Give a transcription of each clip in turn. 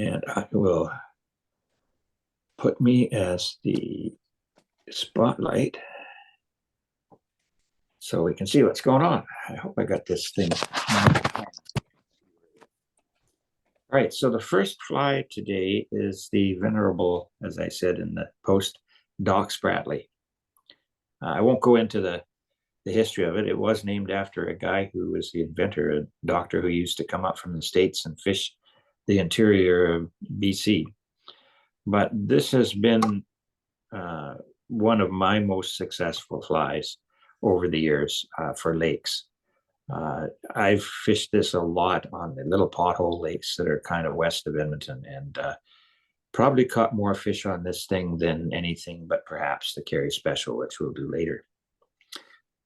And I will put me as the spotlight so we can see what's going on. I hope I got this thing. All right, so the first fly today is the venerable, as I said in the post, Doc Spratley. I won't go into the history of it. It was named after a guy who was the inventor, a doctor who used to come up from the States and fish the interior of BC. But this has been one of my most successful flies over the years for lakes. I've fished this a lot on the little pothole lakes that are kind of west of Edmonton, and probably caught more fish on this thing than anything but perhaps the Carey Special, which we'll do later.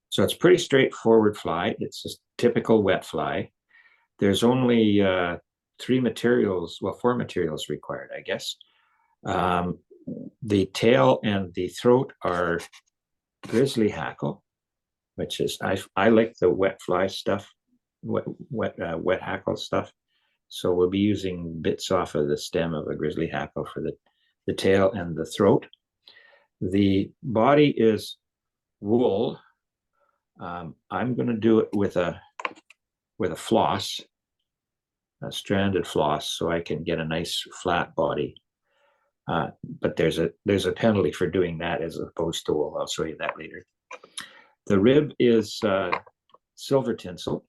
So it's pretty straightforward fly. It's a typical wet fly. There's only four materials required, I guess. The tail and the throat are Grizzly Hackle, which is, I like the wet fly stuff, wet hackle stuff. So we'll be using bits off of the stem of a Grizzly Hackle for the tail and the throat. The body is wool. I'm going to do it with a floss, a stranded floss, so I can get a nice flat body. But there's a penalty for doing that as opposed to wool. I'll show you that later. The rib is silver tinsel,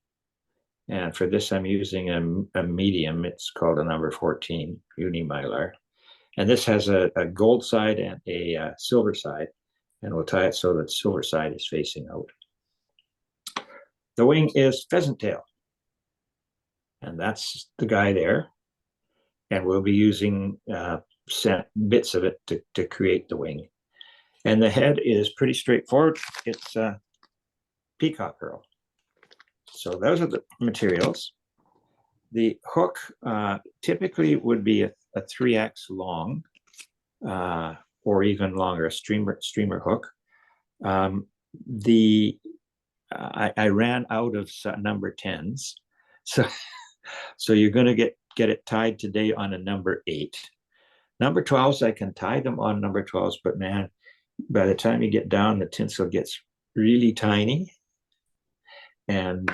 and for this I'm using a medium. It's called a number 14 uni mylar, and this has a gold side and a silver side, and we'll tie it so that silver side is facing out. The wing is PheasantTail, and that's the guy there, and we'll be using bits of it to create the wing. And the head is pretty straightforward. It's Peacock Herl. So those are the materials. The hook typically would be a 3x long, or even longer, a streamer hook. I ran out of number 10s, so you're going to get it tied today on a number 8. Number 12s, I can tie them on number 12s, but man, by the time you get down, the tinsel gets really tiny, and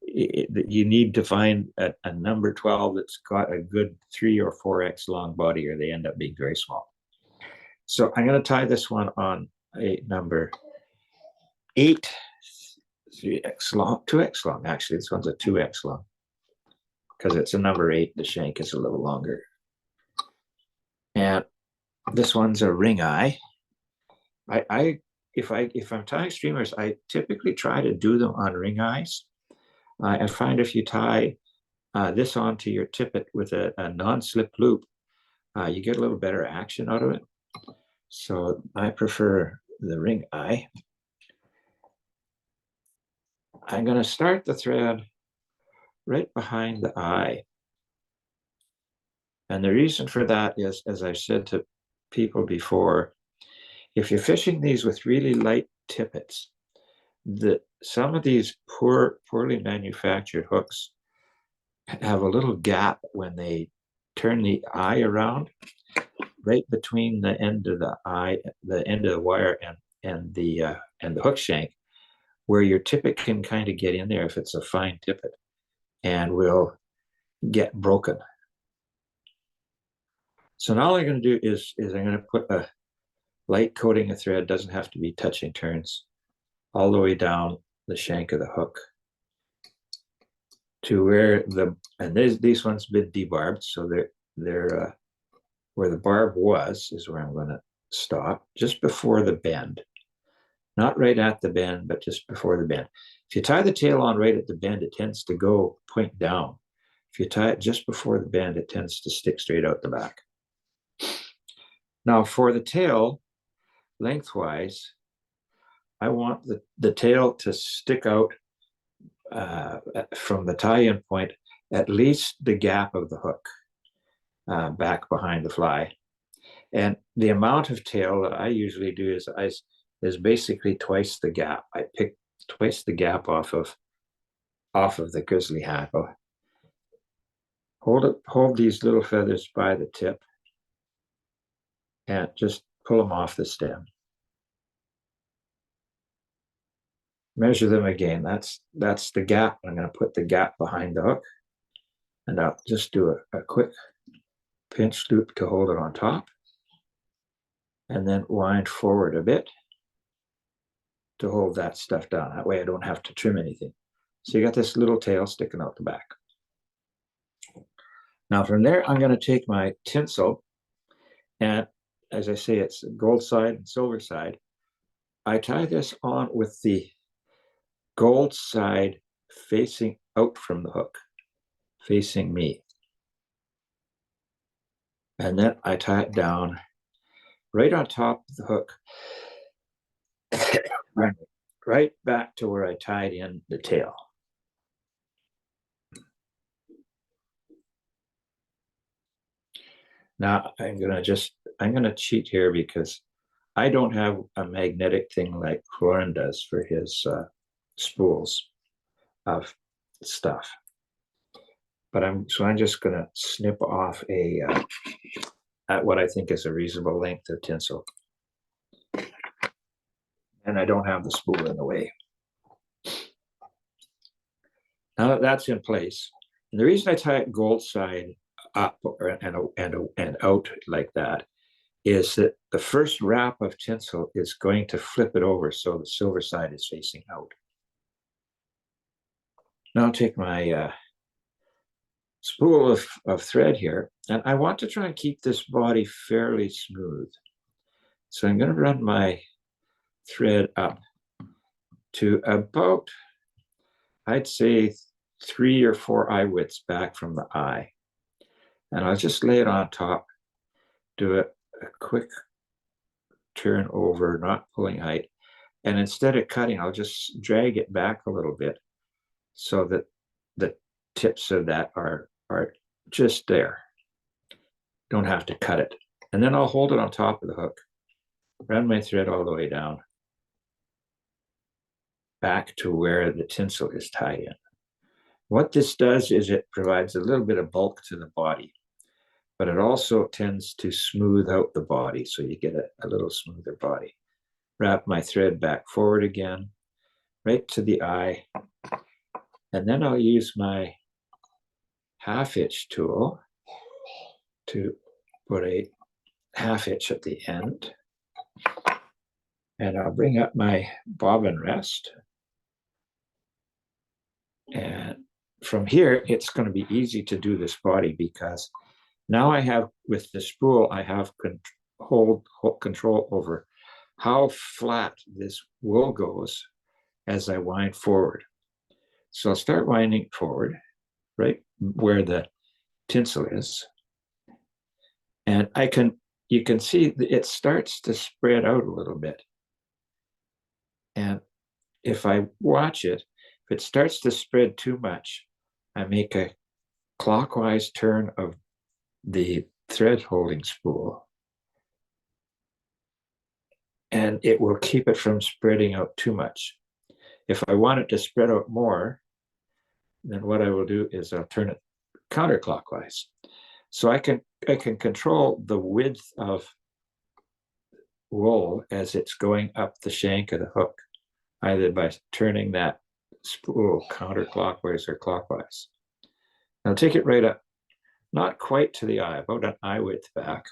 you need to find a number 12 that's got a good 3 or 4x long body, or they end up being very small. So I'm going to tie this one on a number 8, 3x long, 2x long. Actually, this one's a 2x long because it's a number 8. The shank is a little longer. And this one's a ring eye. If I'm tying streamers, I typically try to do them on ring eyes. I find if you tie this onto your tippet with a non-slip loop, you get a little better action out of it. So I prefer the ring eye. I'm going to start the thread right behind the eye. And the reason for that is, as I've said to people before, if you're fishing these with really light tippets, some of these poorly manufactured hooks have a little gap when they turn the eye around, right between the end of the eye, the end of the wire, and the hook shank, where your tippet can kind of get in there if it's a fine tippet, and will get broken. So now all I'm going to do is I'm going to put a light coating of thread, doesn't have to be touching turns, all the way down the shank of the hook to where these ones been debarbed, so they're where the barb was is where I'm going to stop, just before the bend. Not right at the bend, but just before the bend. If you tie the tail on right at the bend, it tends to go point down. If you tie it just before the bend, it tends to stick straight out the back. Now for the tail, lengthwise, I want the tail to stick out from the tie-in point, at least the gap of the hook back behind the fly. And the amount of tail that I usually do is basically twice the gap. I pick twice the gap off of the Grizzly Hackle. hold these little feathers by the tip and just pull them off the stem. Measure them again. That's the gap. I'm going to put the gap behind the hook, and I'll just do a quick pinch loop to hold it on top, and then wind forward a bit to hold that stuff down. That way I don't have to trim anything. So you got this little tail sticking out the back. Now from there, I'm going to take my tinsel, and as I say, it's gold side and silver side. I tie this on with the gold side facing out from the hook, facing me. And then I tie it down right on top of the hook, right back to where I tied in the tail. Now I'm gonna cheat here because I don't have a magnetic thing like Florin does for his spools of stuff. But I'm just gonna snip off at what I think is a reasonable length of tinsel. And I don't have the spool in the way. Now that that's in place, and the reason I tie it gold side up and out like that is that the first wrap of tinsel is going to flip it over so the silver side is facing out. Now I'll take my spool of thread here, and I want to try and keep this body fairly smooth. So I'm going to run my thread up to about, I'd say, 3 or 4 eye widths back from the eye. And I'll just lay it on top, do a quick turn over, not pulling height. And instead of cutting, I'll just drag it back a little bit so that the tips of that are just there. Don't have to cut it. And then I'll hold it on top of the hook, run my thread all the way down, back to where the tinsel is tied in. What this does is it provides a little bit of bulk to the body, but it also tends to smooth out the body, so you get a little smoother body. Wrap my thread back forward again, right to the eye, and then I'll use my half hitch tool to put a half hitch at the end, and I'll bring up my bobbin rest. And from here, it's going to be easy to do this body because now I have, with the spool, I have control over how flat this wool goes as I wind forward. So I'll start winding forward, right where the tinsel is. And you can see it starts to spread out a little bit. And if I watch it, if it starts to spread too much, I make a clockwise turn of the thread holding spool, and it will keep it from spreading out too much. If I want it to spread out more, then what I will do is I'll turn it counterclockwise. So I can control the width of wool as it's going up the shank of the hook, either by turning that spool counterclockwise or clockwise. I'll take it right up, not quite to the eye, about an eye width back.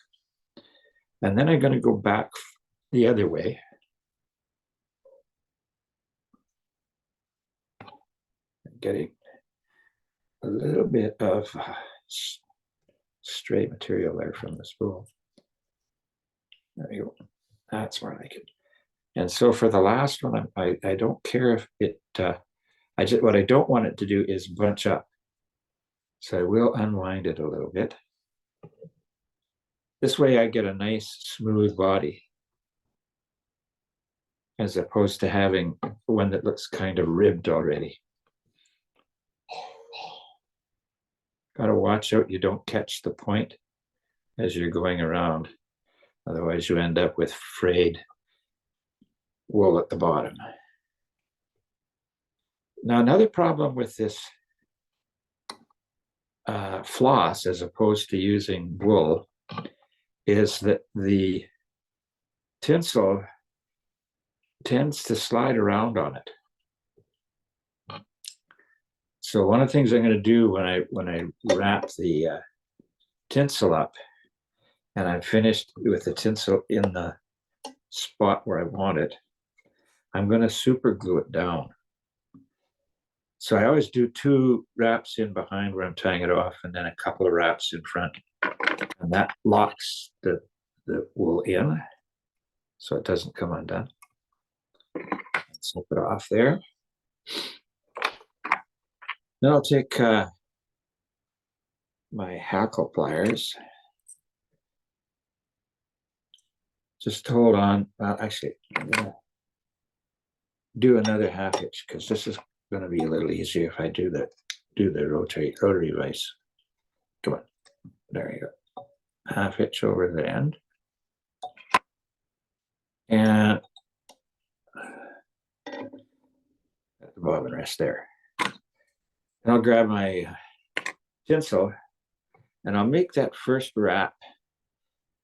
And then I'm going to go back the other way. Getting a little bit of stray material there from the spool. There you go. That's more like it. And so for the last one, I don't care if it, what I don't want it to do is bunch up. So I will unwind it a little bit. This way I get a nice smooth body, as opposed to having one that looks kind of ribbed already. Got to watch out you don't catch the point as you're going around. Otherwise you end up with frayed wool at the bottom. Now another problem with this floss as opposed to using wool is that the tinsel tends to slide around on it. So one of the things I'm going to do when I wrap the tinsel up and I'm finished with the tinsel in the spot where I want it, I'm going to super glue it down. So I always do 2 wraps in behind where I'm tying it off, and then a couple of wraps in front, and that locks the wool in so it doesn't come undone. Snip it off there. Then I'll take my Hackle pliers. Just hold on. Well, actually, I'm gonna do another 1/2 inch because this is going to be a little easier if I do the rotary vise. Come on, there you go. 1/2 inch over the end, and at the bobbin rest there. And I'll grab my tinsel, and I'll make that first wrap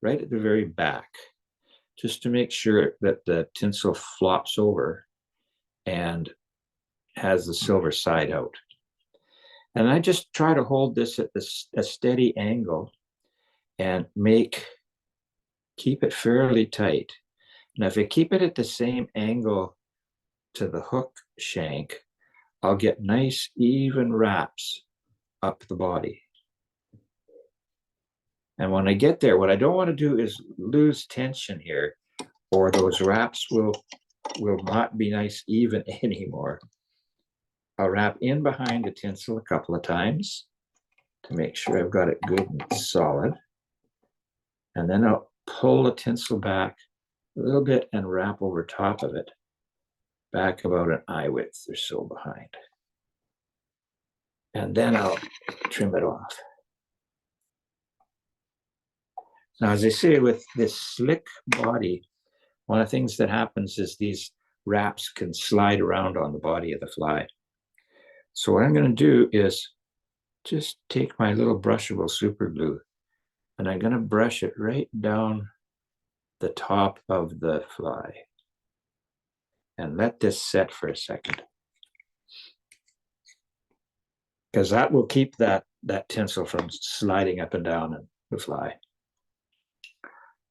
right at the very back, just to make sure that the tinsel flops over and has the silver side out. And I just try to hold this at a steady angle and keep it fairly tight. Now, if I keep it at the same angle to the hook shank, I'll get nice even wraps up the body. And when I get there, what I don't want to do is lose tension here, or those wraps will not be nice even anymore. I'll wrap in behind the tinsel a couple of times to make sure I've got it good and solid. And then I'll pull the tinsel back a little bit and wrap over top of it, back about an eye width or so behind. And then I'll trim it off. Now, as I say, with this slick body, one of the things that happens is these wraps can slide around on the body of the fly. So what I'm going to do is just take my little brushable super glue, and I'm going to brush it right down the top of the fly and let this set for a second, because that will keep that tinsel from sliding up and down in the fly.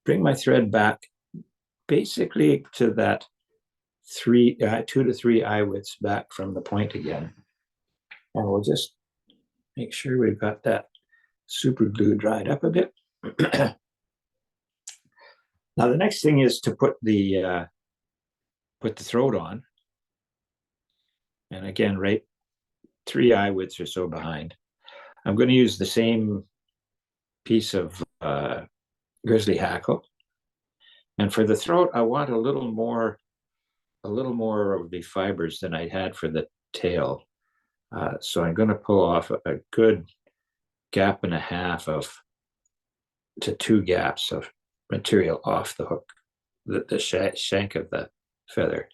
Bring my thread back basically to that 2 to 3 eye widths back from the point again. And we'll just make sure we've got that super glue dried up a bit. Now the next thing is to put the throat on. And again, right 3 eye widths or so behind. I'm going to use the same piece of Grizzly Hackle. And for the throat, I want a little more of the fibers than I had for the tail. So I'm going to pull off a good 1.5 gaps to 2 gaps of material off the hook, the shank of the feather.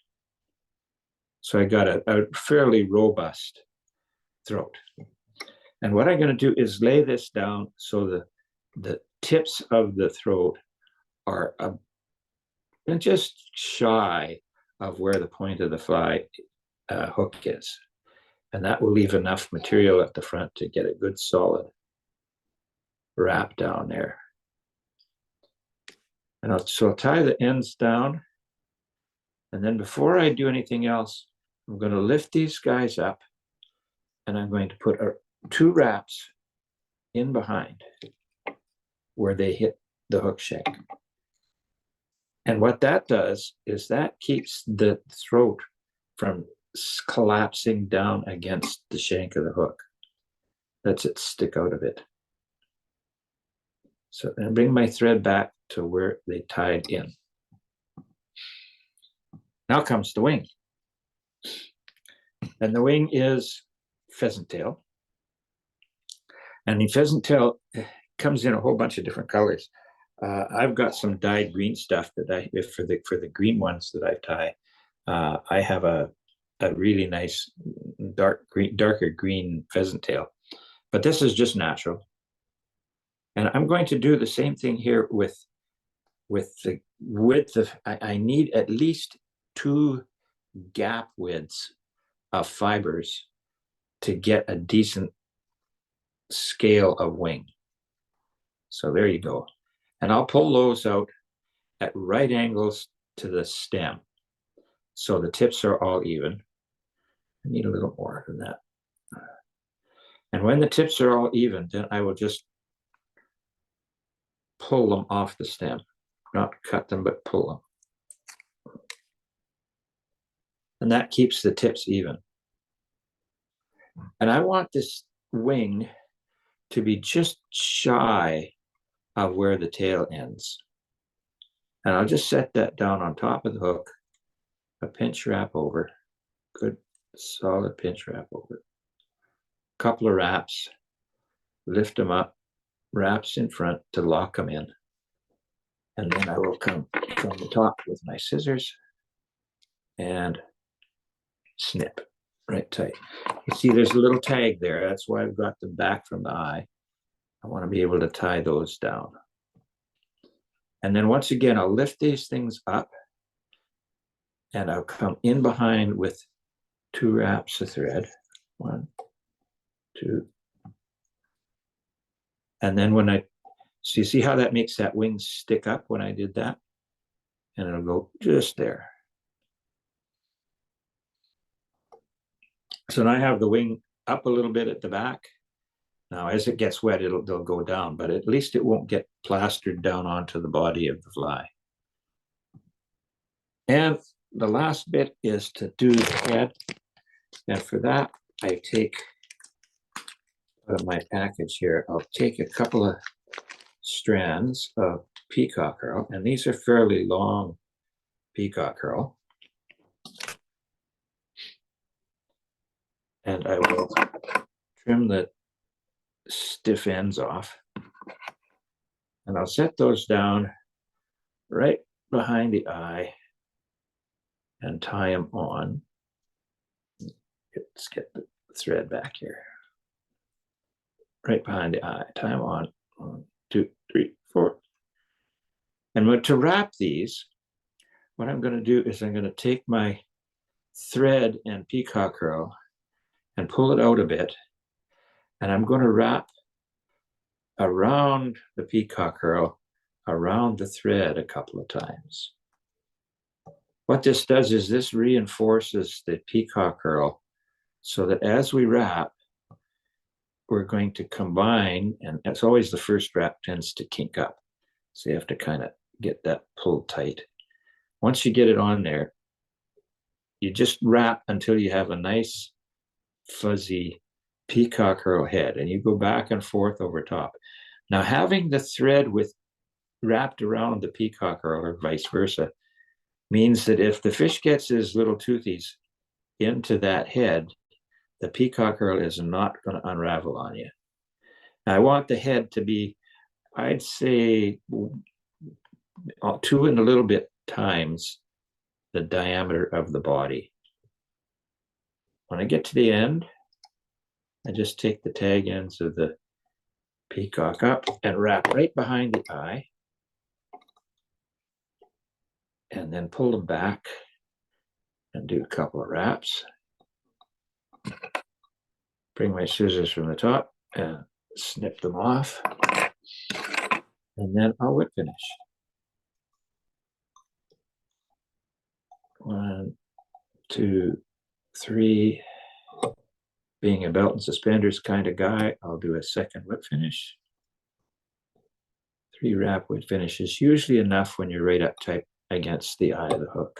So I got a fairly robust throat. And what I'm going to do is lay this down so the tips of the throat are just shy of where the point of the fly hook is. And that will leave enough material at the front to get a good solid wrap down there. And I'll tie the ends down. And then before I do anything else, I'm going to lift these guys up, and I'm going to put 2 wraps in behind where they hit the hook shank. And what that does is that keeps the throat from collapsing down against the shank of the hook. Lets it stick out of it. So then bring my thread back to where they tied in. Now comes the wing. And the wing is PheasantTail. And the PheasantTail comes in a whole bunch of different colors. I've got some dyed green stuff that for the green ones that I tie. I have a really nice darker green PheasantTail. but this is just natural. And I'm going to do the same thing here with the width of, I need at least 2 gap widths of fibers to get a decent scale of wing. So there you go. And I'll pull those out at right angles to the stem. So the tips are all even. I need a little more than that. And when the tips are all even, then I will just pull them off the stem. Not cut them, but pull them. And that keeps the tips even. And I want this wing to be just shy of where the tail ends. And I'll just set that down on top of the hook, a pinch wrap over, good solid pinch wrap over. Couple of wraps, lift them up, wraps in front to lock them in. And then I will come from the top with my scissors and snip right tight. You see there's a little tag there. That's why I've got them back from the eye. I want to be able to tie those down. And then once again, I'll lift these things up and I'll come in behind with 2 wraps of thread. 1, 2. And then when so you see how that makes that wing stick up when I did that? And it'll go just there. So now I have the wing up a little bit at the back. Now, as it gets wet, they'll go down, but at least it won't get plastered down onto the body of the fly. And the last bit is to do the head. And for that, I take out of my package here, I'll take a couple of strands of Peacock Herl, and these are fairly long Peacock Herl. And I will trim the stiff ends off. And I'll set those down right behind the eye and tie them on. Let's get the thread back here. Right behind the eye, tie them on. 1, 2, 3, 4. And to wrap these, what I'm going to do is I'm going to take my thread and Peacock Herl and pull it out a bit. And I'm going to wrap around the Peacock Herl, around the thread a couple of times. What this does is this reinforces the Peacock Herl so that as we wrap, we're going to combine, and it's always the first wrap tends to kink up. So you have to kind of get that pulled tight. Once you get it on there, you just wrap until you have a nice fuzzy Peacock Herl head, and you go back and forth over top. Now, having the thread wrapped around the Peacock Herl or vice versa means that if the fish gets his little toothies into that head, the Peacock Herl is not going to unravel on you. Now, I want the head to be, I'd say, 2 and a little bit times the diameter of the body. When I get to the end, I just take the tag ends of the peacock up and wrap right behind the eye, and then pull them back and do a couple of wraps. Bring my scissors from the top and snip them off, and then I'll whip finish. 1, 2, 3. Being a belt and suspenders kind of guy, I'll do a second whip finish. 3 wrap whip finishes, usually enough when you're right up tight against the eye of the hook.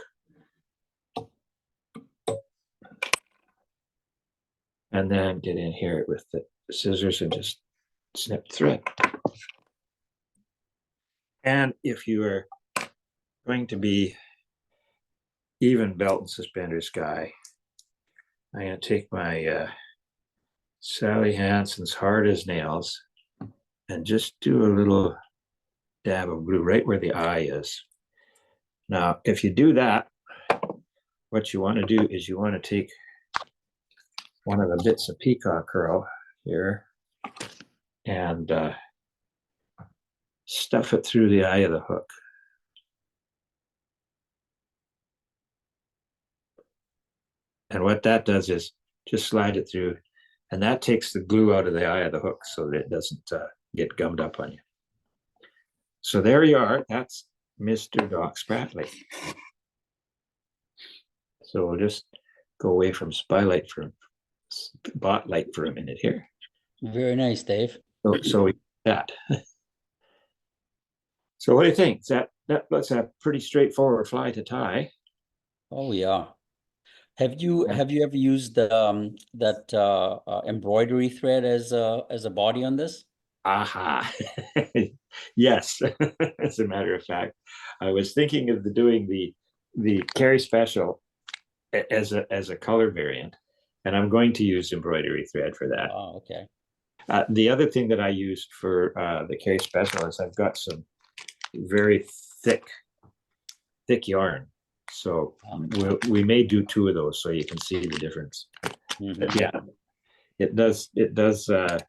And then get in here with the scissors and just snip thread. And if you are going to be even belt and suspenders guy, I'm going to take my Sally Hansen's Hard as Nails and just do a little dab of glue right where the eye is. Now, if you do that, what you want to do is you want to take one of the bits of Peacock Herl here and stuff it through the eye of the hook. And what that does is just slide it through, and that takes the glue out of the eye of the hook so that it doesn't get gummed up on you. So there you are. That's Mr. Doc Spratley. So we'll just go away from spotlight for a minute here. Very nice, Dave. So we that. So what do you think? That's a pretty straightforward fly to tie. Oh yeah. Have you ever used that embroidery thread as a body on this? Aha. Yes. As a matter of fact, I was thinking of doing the Carey Special as a color variant, and I'm going to use embroidery thread for that. Oh, okay. The other thing that I used for the Carey Special is I've got some very thick yarn. So we may do 2 of those so you can see the difference. But yeah, it does. The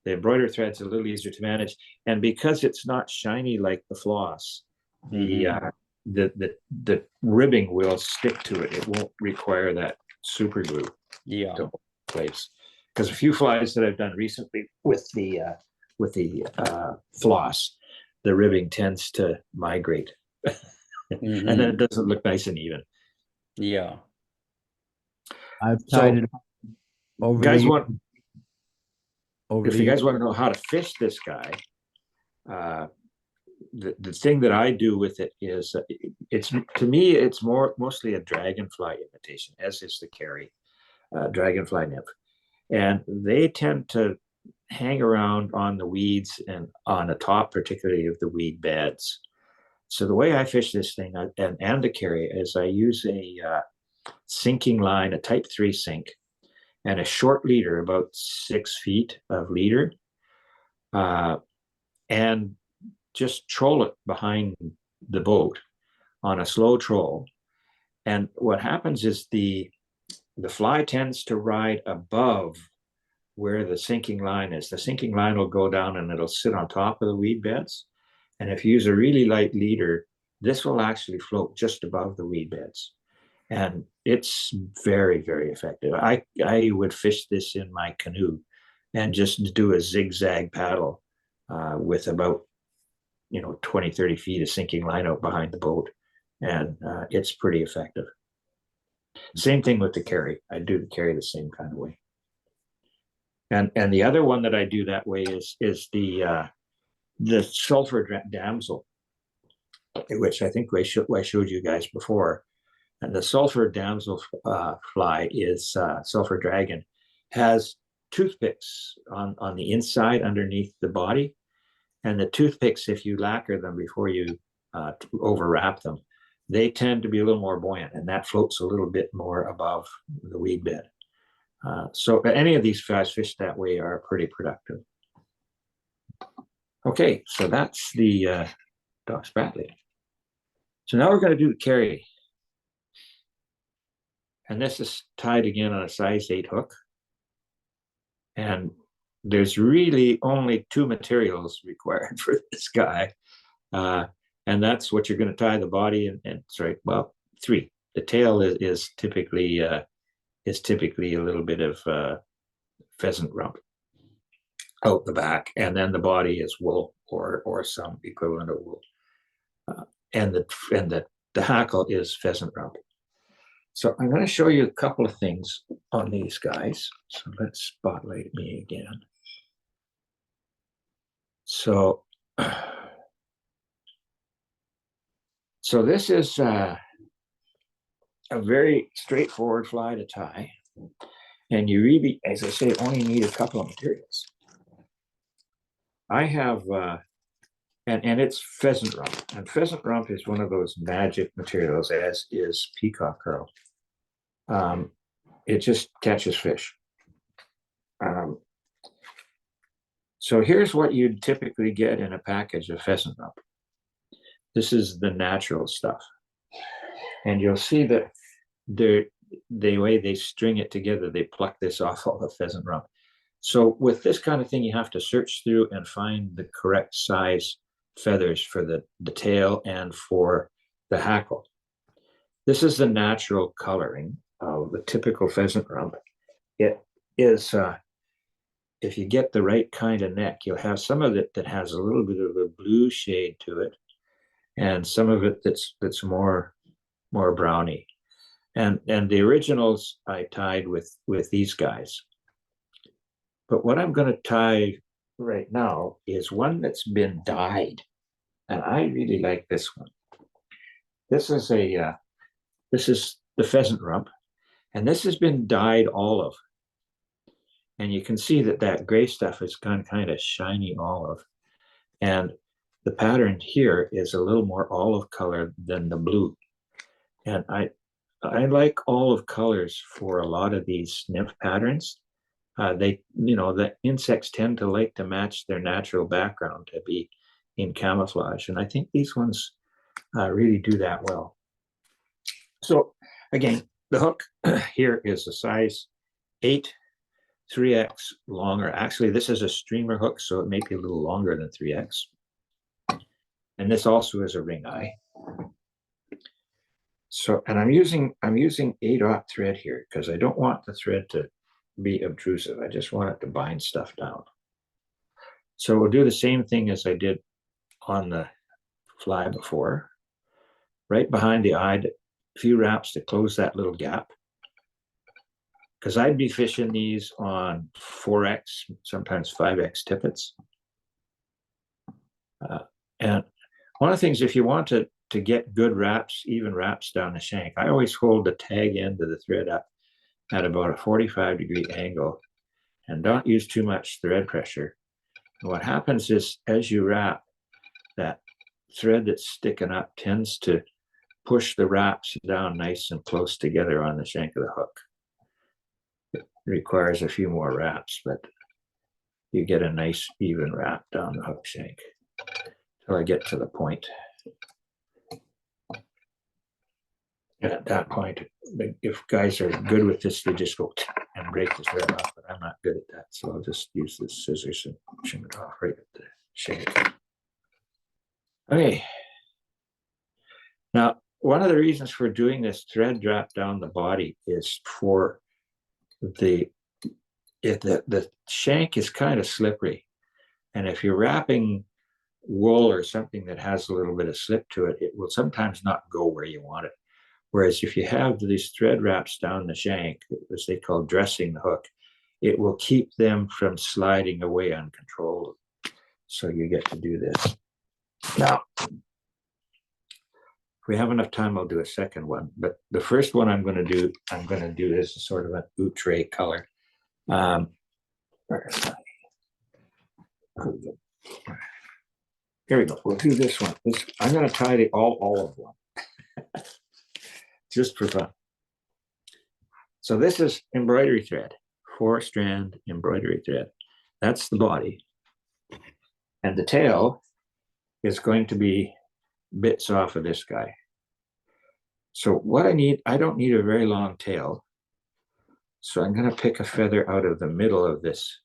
embroidery thread's a little easier to manage, and because it's not shiny like the floss, the ribbing will stick to it. It won't require that super glue to place. Because a few flies that I've done recently with the floss, the ribbing tends to migrate, and then it doesn't look nice and even. Yeah, I've tied it over. Guys if you guys want to know how to fish this guy, the thing that I do with it is to me it's mostly a dragonfly imitation, as is the Carey dragonfly nymph, and they tend to hang around on the weeds and on the top, particularly of the weed beds. So the way I fish this thing and the Carey is I use a sinking line, a type 3 sink, and a short leader, about 6 feet of leader, and just troll it behind the boat on a slow troll. And what happens is the fly tends to ride above where the sinking line is. The sinking line will go down and it'll sit on top of the weed beds. And if you use a really light leader, this will actually float just above the weed beds. And it's very, very effective. I would fish this in my canoe and just do a zigzag paddle with about 20, 30 feet of sinking line out behind the boat. And it's pretty effective. Same thing with the Carey. I do the Carey the same kind of way. And the other one that I do that way is the sulfur damsel, which I think I showed you guys before. And the sulfur damsel fly is sulfur dragon, has toothpicks on the inside underneath the body. And the toothpicks, if you lacquer them before you overwrap them, they tend to be a little more buoyant, and that floats a little bit more above the weed bed. So any of these flies fished that way are pretty productive. Okay, so that's the Doc Spratley. So now we're going to do the Carey. And this is tied again on a size 8 hook. And there's really only 2 materials required for this guy. And that's what you're going to tie the body and 3. The tail is typically a little bit of pheasant rump out the back, and then the body is wool or some equivalent of wool. And the hackle is pheasant rump. So I'm going to show you a couple of things on these guys. So let's spotlight me again. So this is a very straightforward fly to tie. And you really, as I say, only need a couple of materials. I have, and it's pheasant rump. And pheasant rump is one of those magic materials, as is peacock herl. It just catches fish. So here's what you'd typically get in a package of pheasant rump. This is the natural stuff. And you'll see that the way they string it together, they pluck this off all the pheasant rump. So with this kind of thing, you have to search through and find the correct size feathers for the tail and for the hackle. This is the natural coloring of the typical pheasant rump. It is, if you get the right kind of neck, you'll have some of it that has a little bit of a blue shade to it, and some of it that's more browny. And the originals I tied with these guys. But what I'm going to tie right now is one that's been dyed, and I really like this one. This is the pheasant rump, and this has been dyed olive. And you can see that gray stuff is kind of shiny olive. And the pattern here is a little more olive color than the blue. And I like olive colors for a lot of these nymph patterns. The insects tend to like to match their natural background to be in camouflage. And I think these ones really do that well. So again, the hook here is a size 8, 3X longer. Actually, this is a streamer hook, so it may be a little longer than 3X. And this also is a ring eye. So, and I'm using 8/0 thread here because I don't want the thread to be obtrusive. I just want it to bind stuff down. So we'll do the same thing as I did on the fly before. Right behind the eye, a few wraps to close that little gap. Because I'd be fishing these on 4X, sometimes 5X tippets. And one of the things, if you want to get good wraps, even wraps down the shank, I always hold the tag end of the thread up at about a 45-degree angle and don't use too much thread pressure. And what happens is, as you wrap, that thread that's sticking up tends to push the wraps down nice and close together on the shank of the hook. It requires a few more wraps, but you get a nice even wrap down the hook shank till I get to the point. And at that point, if guys are good with this, they just go and break the thread off, but I'm not good at that. So I'll just use the scissors and trim it off right at the shank. Okay. Now, one of the reasons for doing this thread drop down the body is for the shank is kind of slippery. And if you're wrapping wool or something that has a little bit of slip to it, it will sometimes not go where you want it. Whereas if you have these thread wraps down the shank, as they call dressing the hook, it will keep them from sliding away uncontrollably. So you get to do this. Now, if we have enough time, I'll do a second one. But the first one I'm going to do is a sort of an outre color. Here we go. We'll do this one. I'm going to tie the all olive one. Just for fun. So this is embroidery thread, 4-strand embroidery thread. That's the body. And the tail is going to be bits off of this guy. So what I don't need a very long tail. So I'm going to pick a feather out of the middle of this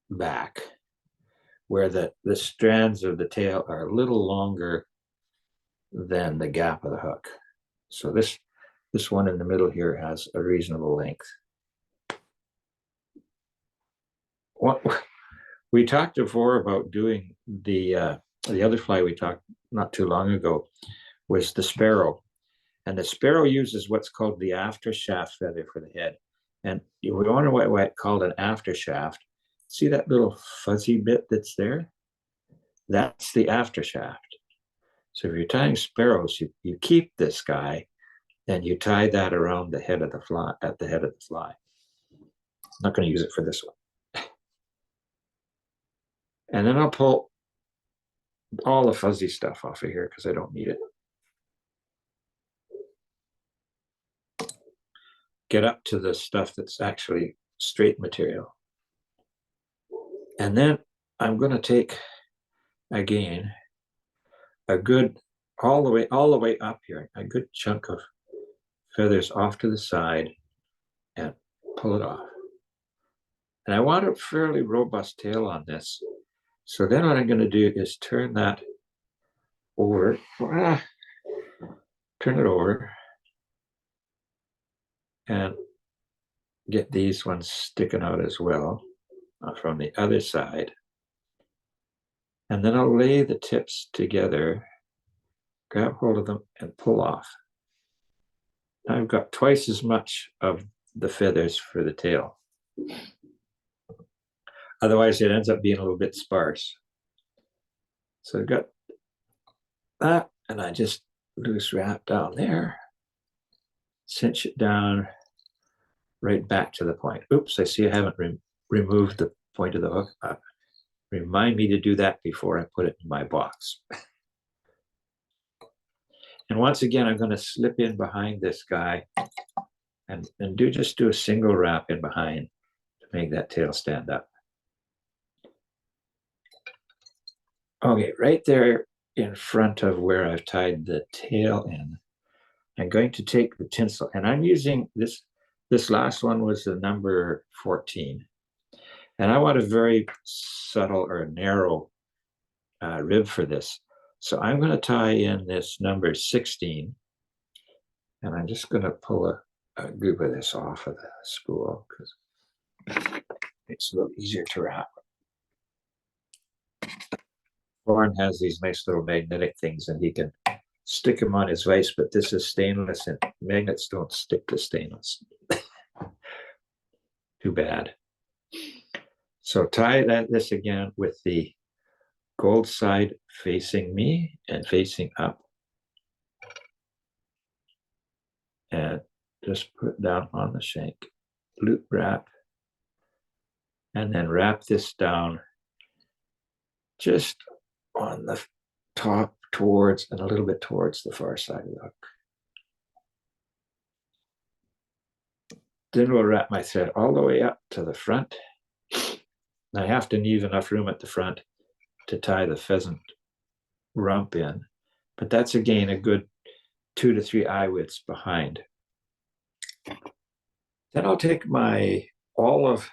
back, where the strands of the tail are a little longer than the gap of the hook. So this one in the middle here has a reasonable length. We talked before about doing the other fly we talked not too long ago was the sparrow. And the sparrow uses what's called the after shaft feather for the head. And you wonder why it's called an after shaft. See that little fuzzy bit that's there? That's the after shaft. So if you're tying sparrows, you keep this guy and you tie that around the head of the fly, at the head of the fly. I'm not going to use it for this one. And then I'll pull all the fuzzy stuff off of here because I don't need it. Get up to the stuff that's actually straight material. And then I'm going to take, again, a good, all the way up here, a good chunk of feathers off to the side and pull it off. And I want a fairly robust tail on this. So then what I'm going to do is turn that over. Turn it over. And get these ones sticking out as well from the other side. And then I'll lay the tips together, grab hold of them, and pull off. Now I've got twice as much of the feathers for the tail. Otherwise, it ends up being a little bit sparse. So I've got that, and I just loose wrap down there, cinch it down right back to the point. Oops, I see I haven't removed the point of the hook. Remind me to do that before I put it in my box. And once again, I'm going to slip in behind this guy and just do a single wrap in behind to make that tail stand up. Okay, right there in front of where I've tied the tail in, I'm going to take the tinsel, and I'm using this last one was the number 14. And I want a very subtle or narrow rib for this. So I'm going to tie in this number 16, and I'm just going to pull a group of this off of the spool because it's a little easier to wrap. Florin has these nice little magnetic things, and he can stick them on his vise, but this is stainless, and magnets don't stick to stainless. Too bad. So tie this again with the gold side facing me and facing up. And just put down on the shank. Loop wrap. And then wrap this down just on the top towards and a little bit towards the far side of the hook. Then we'll wrap my thread all the way up to the front. And I have to leave enough room at the front to tie the pheasant rump in, but that's again a good 2 to 3 eye widths behind. Then I'll take my olive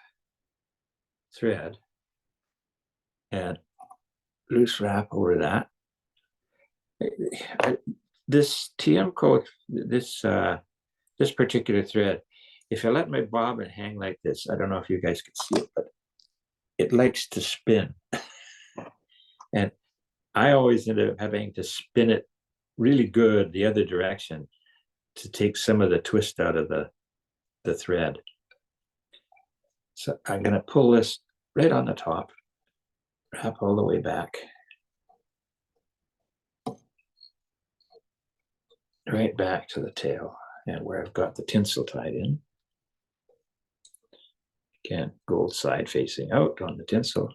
thread and loose wrap over that. This TM coat, this particular thread, if I let my bobbin hang like this, I don't know if you guys can see it, but it likes to spin. And I always end up having to spin it really good the other direction to take some of the twist out of the thread. So I'm going to pull this right on the top, wrap all the way back, right back to the tail, and where I've got the tinsel tied in. Again, gold side facing out on the tinsel.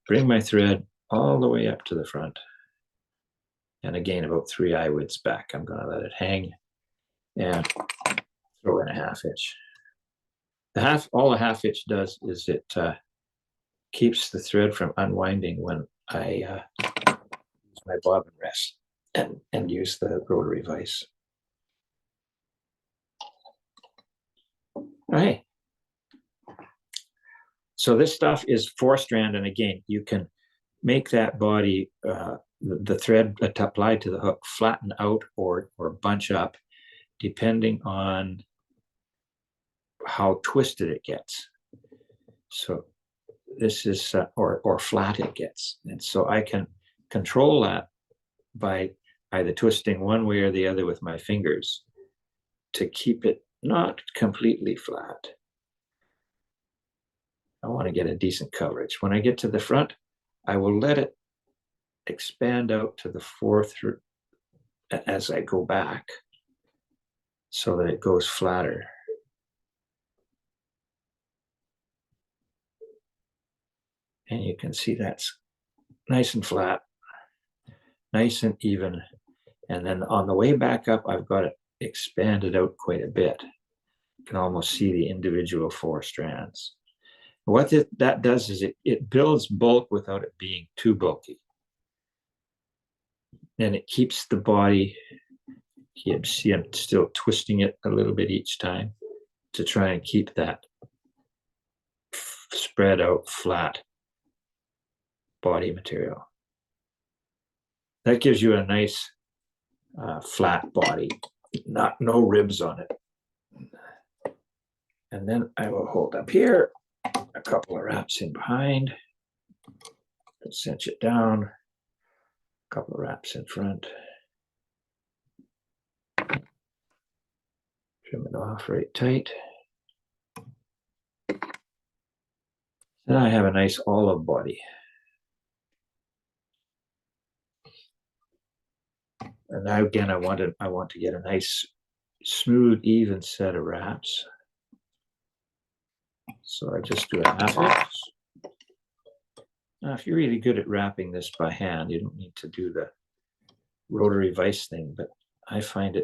Bring my thread all the way up to the front. And again, about 3 eye widths back. I'm going to let it hang and throw in a 1/2 inch. All a 1/2 inch does is it keeps the thread from unwinding when I use my bobbin rest and use the rotary vise. All right. So this stuff is 4-strand, and again, you can make that body, the thread applied to the hook, flatten out or bunch up, depending on how twisted it gets. So this is, or flat it gets. And so I can control that by either twisting one way or the other with my fingers to keep it not completely flat. I want to get a decent coverage. When I get to the front, I will let it expand out to the 4th as I go back so that it goes flatter. And you can see that's nice and flat, nice and even. And then on the way back up, I've got it expanded out quite a bit. You can almost see the individual 4 strands. What that does is it builds bulk without it being too bulky. And it keeps the body, you see I'm still twisting it a little bit each time to try and keep that spread out flat body material. That gives you a nice flat body, no ribs on it. And then I will hold up here, a couple of wraps in behind, cinch it down, a couple of wraps in front. Trim it off right tight. Then I have a nice olive body. And now again, I want to get a nice, smooth, even set of wraps. So I just do a half inch. Now, if you're really good at wrapping this by hand, you don't need to do the rotary vise thing, but I find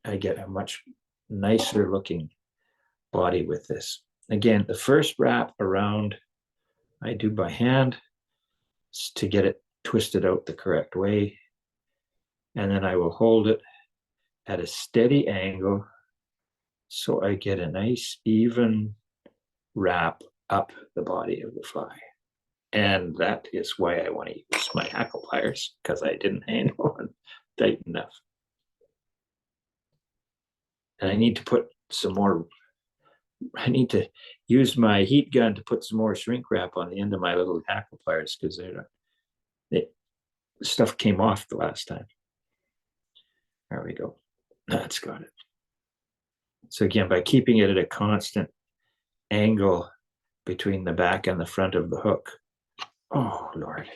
I get a much nicer looking body with this. Again, the first wrap around I do by hand to get it twisted out the correct way. And then I will hold it at a steady angle so I get a nice even wrap up the body of the fly. And that is why I want to use my hackle pliers, because I didn't handle it tight enough. And I need to put some more, I need to use my heat gun to put some more shrink wrap on the end of my little hackle pliers, because stuff came off the last time. There we go. That's got it. So again, by keeping it at a constant angle between the back and the front of the hook. Oh, Lord.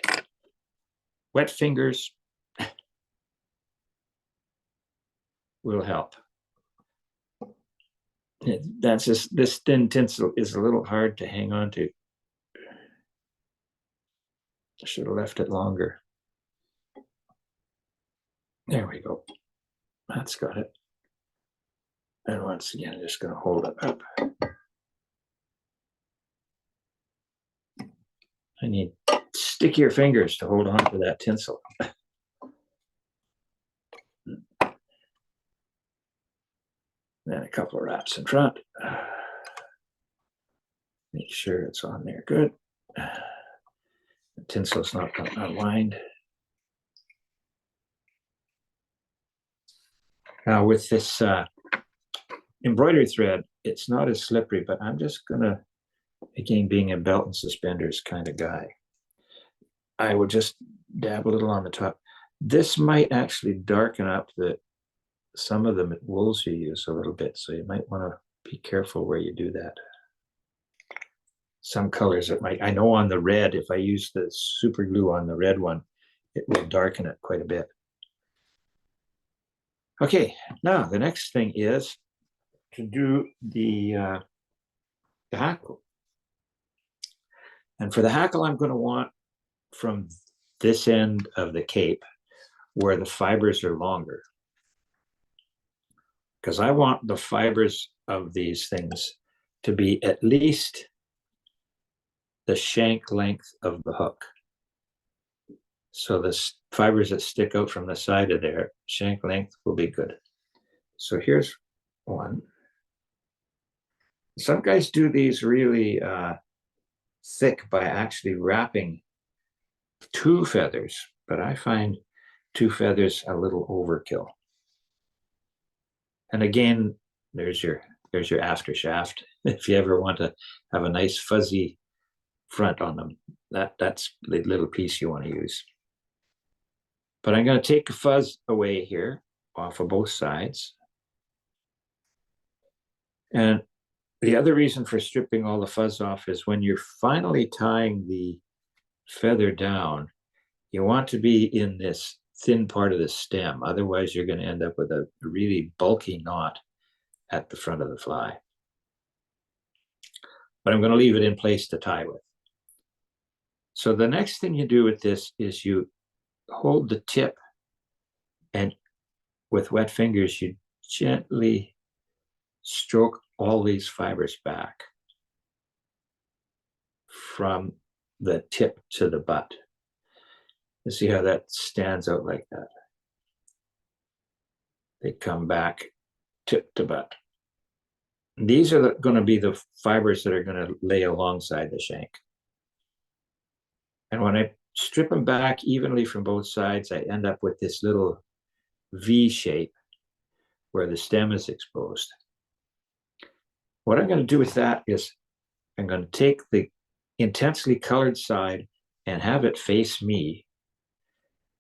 Wet fingers will help. That's just, this thin tinsel is a little hard to hang on to. I should have left it longer. There we go. That's got it. And once again, I'm just going to hold it up. I need stickier fingers to hold on to that tinsel. Then a couple of wraps in front. Make sure it's on there good. The tinsel's not going to unwind. Now with this embroidery thread, it's not as slippery, but I'm just going to, again, being a belt and suspenders kind of guy, I would just dab a little on the top. This might actually darken up some of the wools you use a little bit, so you might want to be careful where you do that. Some colors it might, I know on the red, if I use the super glue on the red one, it will darken it quite a bit. Okay, now the next thing is to do the hackle. And for the hackle, I'm going to want from this end of the cape where the fibers are longer, because I want the fibers of these things to be at least the shank length of the hook. So the fibers that stick out from the side of their shank length will be good. So here's one. Some guys do these really thick by actually wrapping 2 feathers, but I find 2 feathers a little overkill. And again, there's your after shaft. If you ever want to have a nice fuzzy front on them, that's the little piece you want to use. But I'm going to take the fuzz away here off of both sides. And the other reason for stripping all the fuzz off is when you're finally tying the feather down, you want to be in this thin part of the stem. Otherwise, you're going to end up with a really bulky knot at the front of the fly. But I'm going to leave it in place to tie with. So the next thing you do with this is you hold the tip, and with wet fingers, you gently stroke all these fibers back from the tip to the butt. You see how that stands out like that? They come back tip to butt. these are going to be the fibers that are going to lay alongside the shank. And when I strip them back evenly from both sides, I end up with this little V shape where the stem is exposed. What I'm going to do with that is I'm going to take the intensely colored side and have it face me.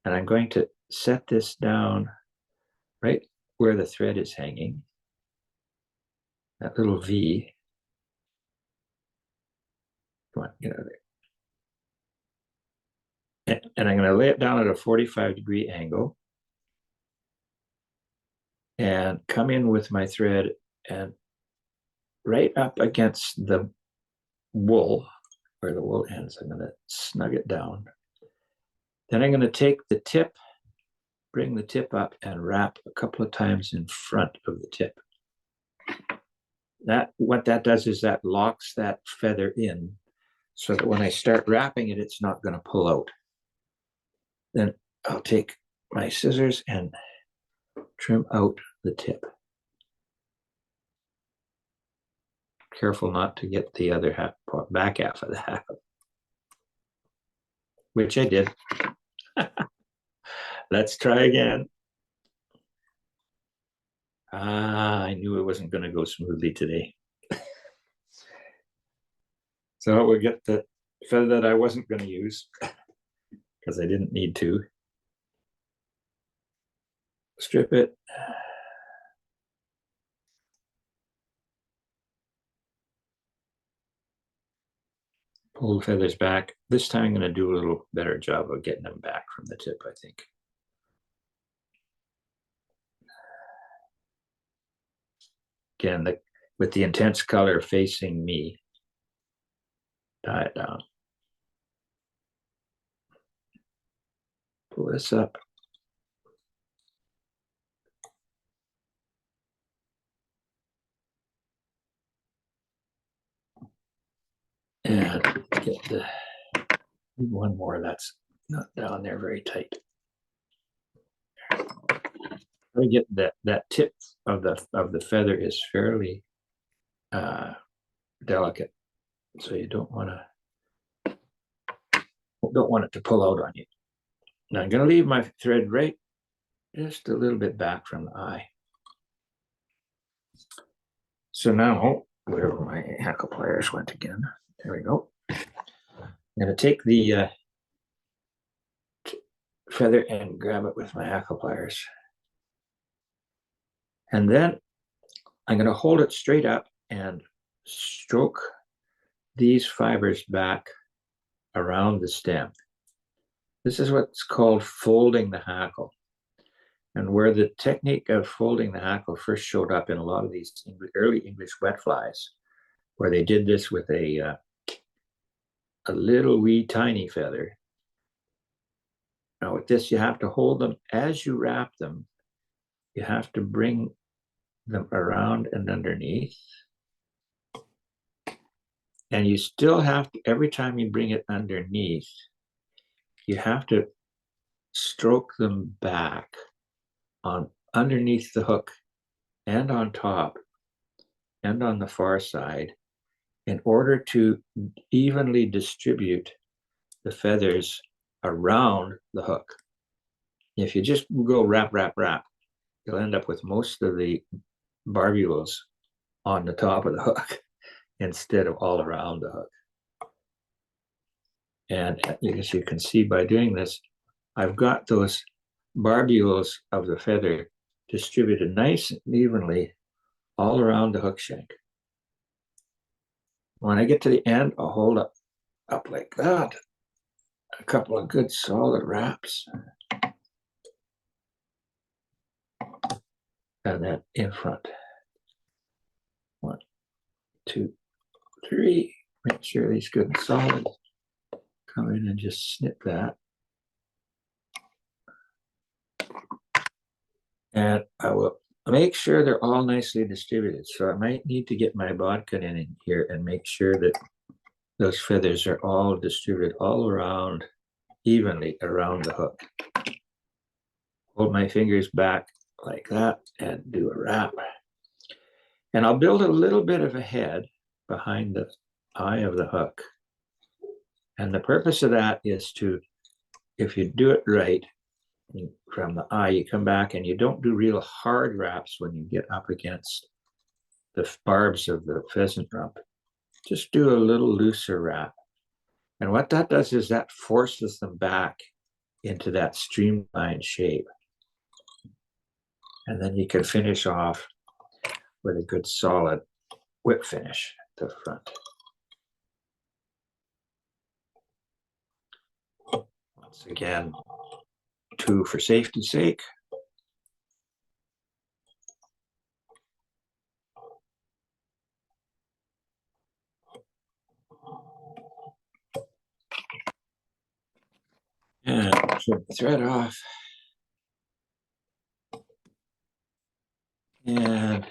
And I'm going to set this down right where the thread is hanging, that little V. Come on, get out of there. And I'm going to lay it down at a 45-degree angle and come in with my thread and right up against the wool, where the wool ends, I'm going to snug it down. Then I'm going to take the tip, bring the tip up and wrap a couple of times in front of the tip. What that does is that locks that feather in so that when I start wrapping it, it's not going to pull out. Then I'll take my scissors and trim out the tip. Careful not to get the other half, back half of the hackle, which I did. Let's try again. I knew it wasn't going to go smoothly today. So we'll get the feather that I wasn't going to use because I didn't need to. Strip it. Pull the feathers back. This time I'm going to do a little better job of getting them back from the tip, I think. Again, with the intense color facing me, tie it down. Pull this up. And get one more that's not down there very tight. I get that tip of the feather is fairly delicate, so you don't want it to pull out on you. Now I'm going to leave my thread right just a little bit back from the eye. So now, where my hackle pliers went again, there we go. I'm going to take the feather and grab it with my hackle pliers. And then I'm going to hold it straight up and stroke these fibers back around the stem. This is what's called folding the hackle. And where the technique of folding the hackle first showed up in a lot of these early English wet flies, where they did this with a little wee tiny feather. Now with this, you have to hold them as you wrap them. You have to bring them around and underneath. And you still have to, every time you bring it underneath, you have to stroke them back on underneath the hook and on top and on the far side in order to evenly distribute the feathers around the hook. If you just go wrap, wrap, wrap, you'll end up with most of the barbules on the top of the hook instead of all around the hook. And as you can see by doing this, I've got those barbules of the feather distributed nice and evenly all around the hook shank. When I get to the end, I'll hold up like that. A couple of good solid wraps. And then in front. 1, 2, 3. Make sure these good and solid. Come in and just snip that. And I will make sure they're all nicely distributed. So I might need to get my bodkin in here and make sure that those feathers are all distributed all around, evenly around the hook. Hold my fingers back like that and do a wrap. And I'll build a little bit of a head behind the eye of the hook. And the purpose of that is to, if you do it right, from the eye, you come back and you don't do real hard wraps when you get up against the barbs of the pheasant rump. Just do a little looser wrap. And what that does is that forces them back into that streamlined shape. And then you can finish off with a good solid whip finish at the front. Once again, 2 for safety's sake. And trim the thread off. And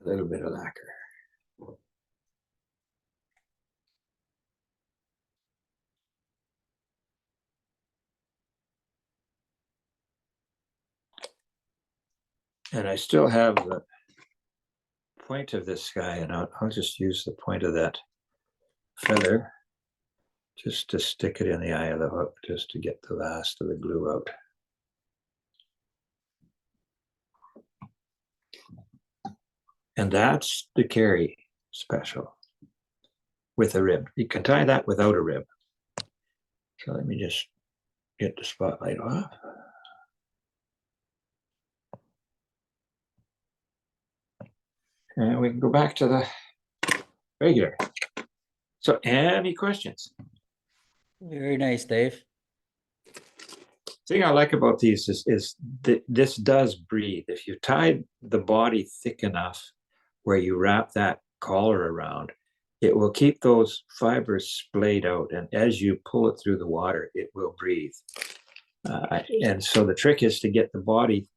a little bit of lacquer. And I still have the point of this guy, and I'll just use the point of that feather just to stick it in the eye of the hook, just to get the last of the glue out. And that's the Carey Special with a rib. You can tie that without a rib. So let me just get the spotlight off. And we can go back to the regular. So any questions? Very nice, Dave. The thing I like about these is that this does breathe. If you tie the body thick enough where you wrap that collar around, it will keep those fibers splayed out. And as you pull it through the water, it will breathe. And so the trick is to get the body,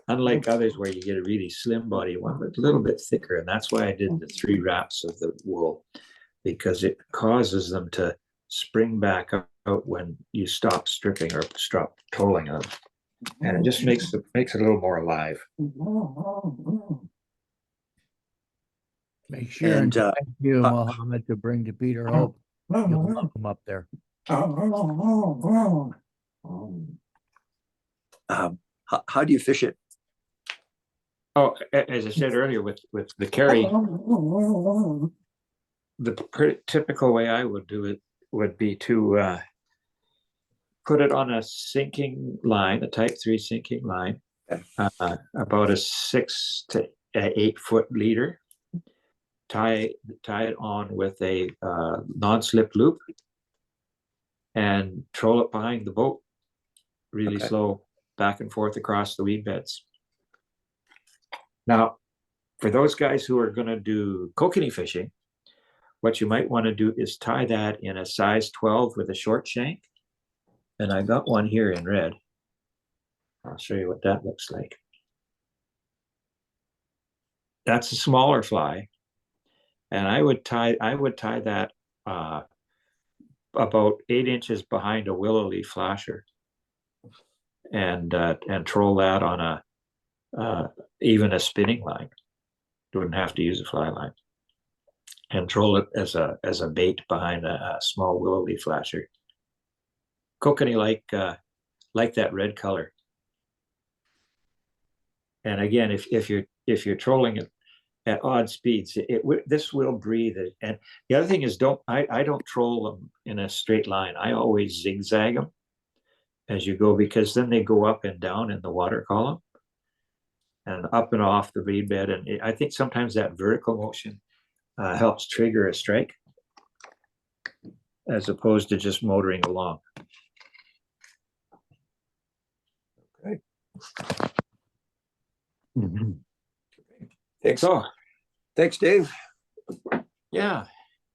unlike others where you get a really slim body, one but a little bit thicker. And that's why I did the 3 wraps of the wool, because it causes them to spring back out when you stop stripping or stop tolling them. And it just makes it a little more alive. Make sure And, and thank you, Mohammed, to bring to Peter Hope. You'll love him up there. How do you fish it? Oh, as I said earlier, with the Carey, the typical way I would do it would be to put it on a sinking line, a type 3 sinking line, about a 6 to 8 foot leader. Tie it on with a non-slip loop and troll it behind the boat really slow, back and forth across the weed beds. Now, for those guys who are going to do kokanee fishing, what you might want to do is tie that in a size 12 with a short shank. And I got one here in red. I'll show you what that looks like. That's a smaller fly. And I would tie that about 8 inches behind a willow leaf flasher, and troll that on even a spinning line. You wouldn't have to use a fly line, and troll it as a bait behind a small willow leaf flasher. Kokanee like that red color. And again, if you're trolling it at odd speeds, this will breathe. And the other thing is, I don't troll them in a straight line. I always zigzag them as you go, because then they go up and down in the water column and up and off the reed bed. And I think sometimes that vertical motion helps trigger a strike as opposed to just motoring along. Okay. Thanks. So, Thanks, Dave. yeah.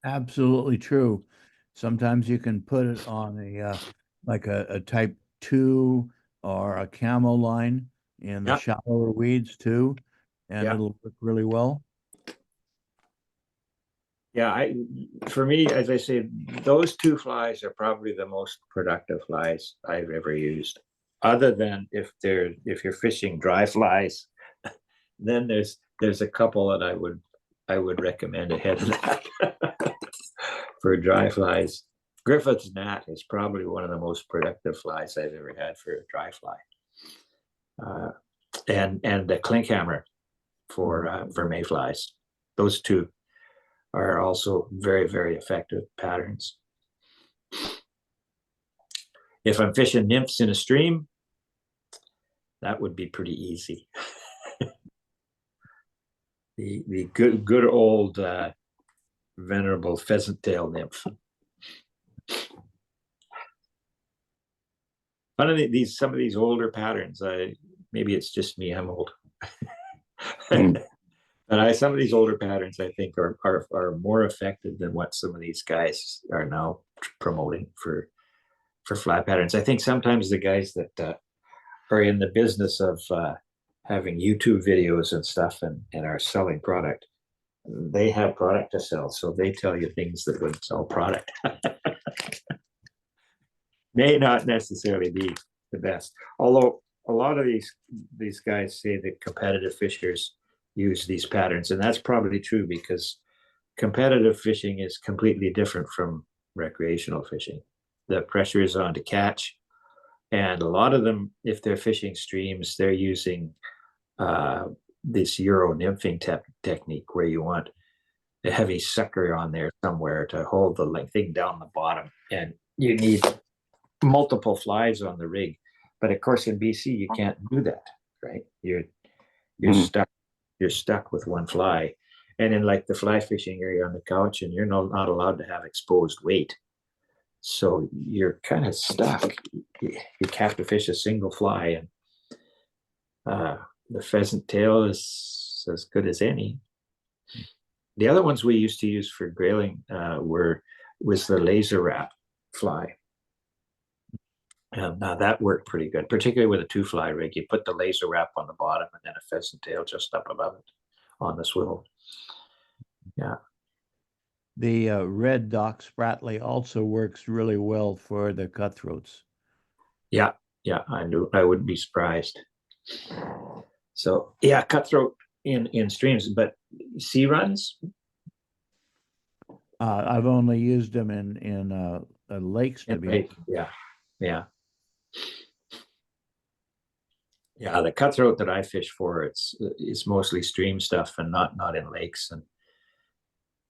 Absolutely true. Sometimes you can put it on a like a type 2 or a camo line in the shallower weeds too, and it'll work really well. Yeah, for me, as I say, those 2 flies are probably the most productive flies I've ever used. Other than if you're fishing dry flies, then there's there's a couple that I would recommend ahead of that for dry flies. Griffith's gnat is probably one of the most productive flies I've ever had for a dry fly. And the clinkhammer for mayflies. Those two are also very, very effective patterns. If I'm fishing nymphs in a stream, that would be pretty easy. the good old venerable PheasantTail nymph. One of some of these older patterns, maybe it's just me, I'm old. But some of these older patterns I think are more effective than what some of these guys are now promoting for fly patterns. I think sometimes the guys that are in the business of having YouTube videos and stuff and are selling product, they have product to sell, so they tell you things that would sell product. May not necessarily be the best, although a lot of these guys say that competitive fishers use these patterns, and that's probably true because competitive fishing is completely different from recreational fishing. The pressure is on to catch, and a lot of them, if they're fishing streams, they're using this Euro nymphing technique where you want a heavy sucker on there somewhere to hold the thing down the bottom, and you need multiple flies on the rig. But of course in BC you can't do that, right? You're stuck with one fly. And in like the fly fishing area on the couch, and you're not allowed to have exposed weight, so you're kind of stuck. You have to fish a single fly, and the PheasantTail is as good as any. The other ones we used to use for grailing was the laser wrap fly. And that worked pretty good, particularly with a 2-fly rig. You put the laser wrap on the bottom and then a PheasantTail just up above it on the swivel. Yeah. The red Doc Spratley also works really well for the cutthroats. Yeah, I knew. I wouldn't be surprised. So yeah, cutthroat in streams, but sea runs. I've only used them in lakes to be. Yeah. The cutthroat that I fish for, it's mostly stream stuff and not in lakes, and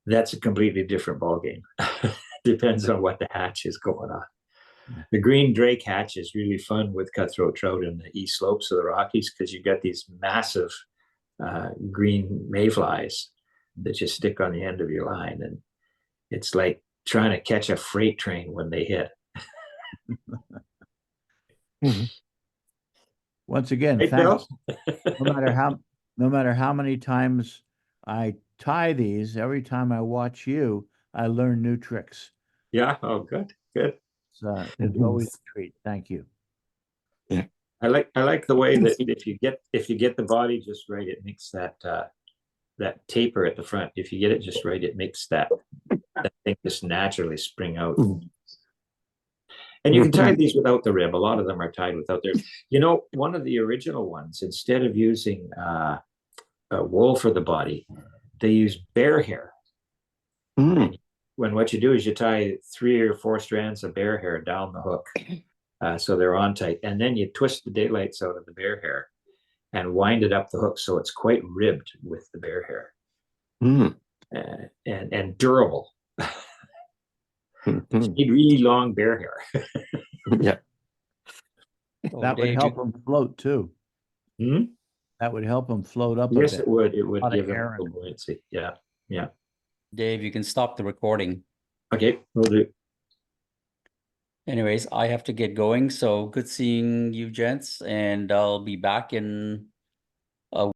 that's a completely different ballgame. Depends on what the hatch is going on. The green drake hatch is really fun with cutthroat trout in the east slopes of the Rockies because you got these massive green mayflies that just stick on the end of your line, and it's like trying to catch a freight train when they hit. Once again, Hey, thanks. No matter how many times I tie these, every time I watch you, I learn new tricks. Yeah. Oh, good. It's always a treat. Thank you. Yeah. I like the way that if you get the body just right, it makes that taper at the front. If you get it just right, it makes that thing just naturally spring out. And you can tie these without the rib. A lot of them are tied without the rib. You know, one of the original ones, instead of using wool for the body, they use bear hair. When what you do is you tie 3 or 4 strands of bear hair down the hook, so they're on tight, and then you twist the daylights out of the bear hair and wind it up the hook so it's quite ribbed with the bear hair, and durable. You need really long bear hair. Yeah. That would help them float too. That would help them float up. Yes, a bit. it would. It would give them air a buoyancy. Yeah. Dave, you can stop the recording. Okay, we'll do. Anyways, I have to get going. So good seeing you, gents, and I'll be back in